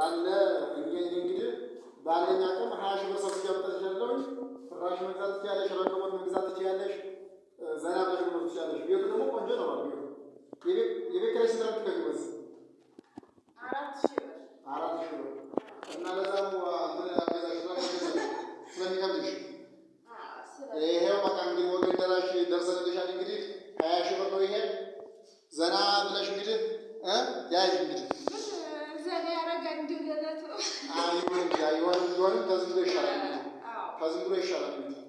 አለ እንግዲህ ባለኝ አቅም 20 ሺህ ብር ሰብስቤ አምጥቼልሻለሁ። ፍራሽ መግዛት ትችያለሽ፣ ረከቦት መግዛት ትችያለሽ፣ ዘና ብለሽ መግዛት ትችያለሽ። ቤቱ ደግሞ ቆንጆ ነው ማለት ነው። የቤት ኪራይ ስንት ነው የምትከፍይው በዚህ? 4000 ብር። 4000 ብር እና ለዛም ስለሚከብድሽ ይሄው በቃ እንግዲህ ወገን ደራሽ ደርሰንልሻል። እንግዲህ 20 ሺህ ብር ነው ይሄ። ዘና ብለሽ እንግዲህ ያዥ እንግዲህ ዘና ያደርጋል እንዲሁ ለእለቱ። ይሆንም ከዝም ብሎ ይሻላል። ከዝም ብሎ ይሻላል እንግዲህ